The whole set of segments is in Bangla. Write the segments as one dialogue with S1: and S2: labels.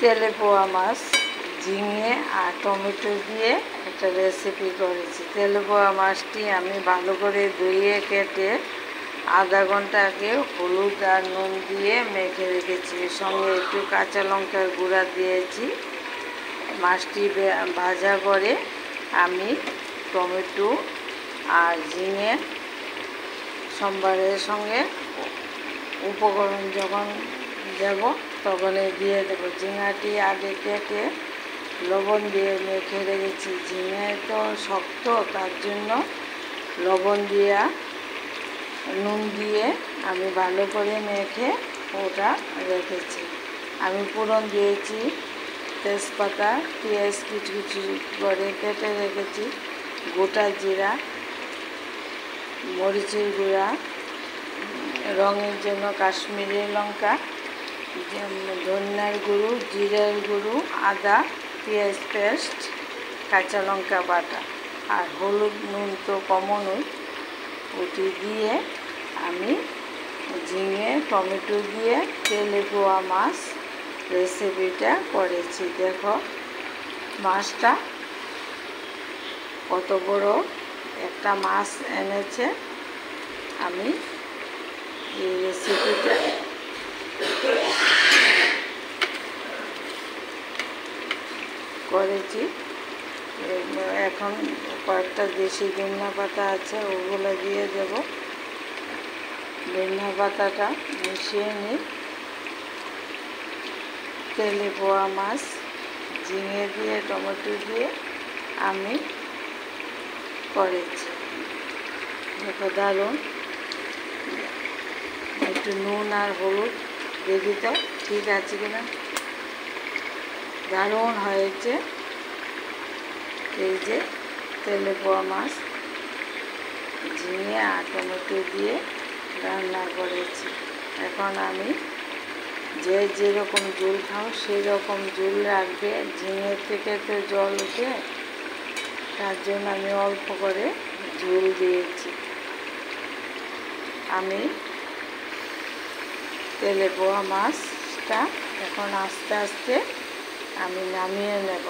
S1: তেলে পোয়া মাছ ঝিঙে আর টমেটো দিয়ে একটা রেসিপি করেছি। তেলে পোয়া মাছটি আমি ভালো করে ধুয়ে কেটে আধা ঘন্টা আগে হলুদ আর নুন দিয়ে মেখে রেখেছি। সঙ্গে একটু কাঁচা লঙ্কার গুঁড়া দিয়েছি। মাছটি ভাজা করে আমি টমেটো আর ঝিঙে সম্বারের সঙ্গে উপকরণ যখন দেব তখন দিয়ে দেবো। ঝিঙাটি আগে কেটে লবণ দিয়ে মেখে রেখেছি। ঝিঙে তো শক্ত, তার জন্য লবণ দিয়ে নুন দিয়ে আমি ভালো করে মেখে ওটা রেখেছি। আমি ফোড়ন দিয়েছি তেজপাতা, পেঁয়াজ কুচি কুচি করে কেটে রেখেছি, গোটা জিরা, মরিচের গুঁড়া, রঙের জন্য কাশ্মীরি লঙ্কা, ধনিয়ার গুঁড়ো, জিরার গুঁড়ো, আদা পেঁয়াজ পেস্ট, কাঁচা লঙ্কা বাটা আর হলুদ নুন তো কমনই, ওটি দিয়ে আমি ঝিঙে টমেটো দিয়ে তেলে পোয়া মাছ রেসিপিটা করেছি। দেখো মাছটা কত বড় একটা মাছ এনেছে। আমি এই রেসিপিটা করেছি। এখন কয়েকটা দেশি ধনিয়া পাতা আছে, ওগুলো দিয়ে দেব। ধনিয়া পাতাটা মিশিয়ে নিই। তেলে পোয়া মাছ ঝিঙে দিয়ে টমেটো দিয়ে আমি করেছি। দেখো দারুণ। একটু নুন আর হলুদ দিয়ে দিতে ঠিক আছে কিনা, দারুণ হয়েছে। এই যে তেলে পোয়া মাছ ঝিঙে আর টমেটো দিয়ে রান্না করেছি। এখন আমি যে যেরকম ঝোল খাও সেই রকম ঝোল রাখবে। ঝিঙে থেকে তো জল উঠে, তার জন্য আমি অল্প করে ঝোল দিয়েছি। আমি তেলে পোয়া মাছটা এখন আস্তে আস্তে আমি নামিয়ে নেব।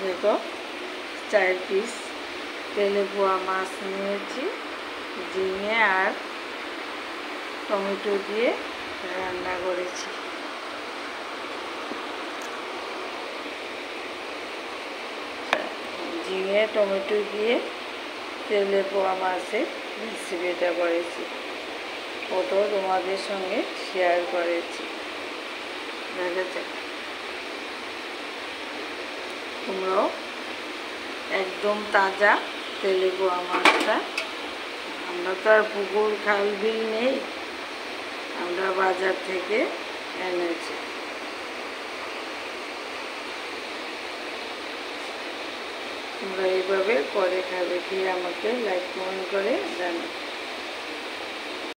S1: দেখো 4 পিস তেলে পোয়া মাছ নিয়েছি, ঝিঙে আর টমেটো দিয়ে রান্না করেছি। ঝিঙে টমেটো দিয়ে তেলে পোয়া মাছের রেসিপিটা করেছি, ওটাও তোমাদের সঙ্গে শেয়ার করেছি। দেখেছো, তোমরাও একদম তাজা তেলে পোয়া মাছটা, আমরা তো আর পুকুর খাল বিল নেই, আমরা বাজার থেকে এনেছি। তোমরা এইভাবে করে খাবে, খেয়ে আমাকে লাইক কমেন্ট করে জানাও।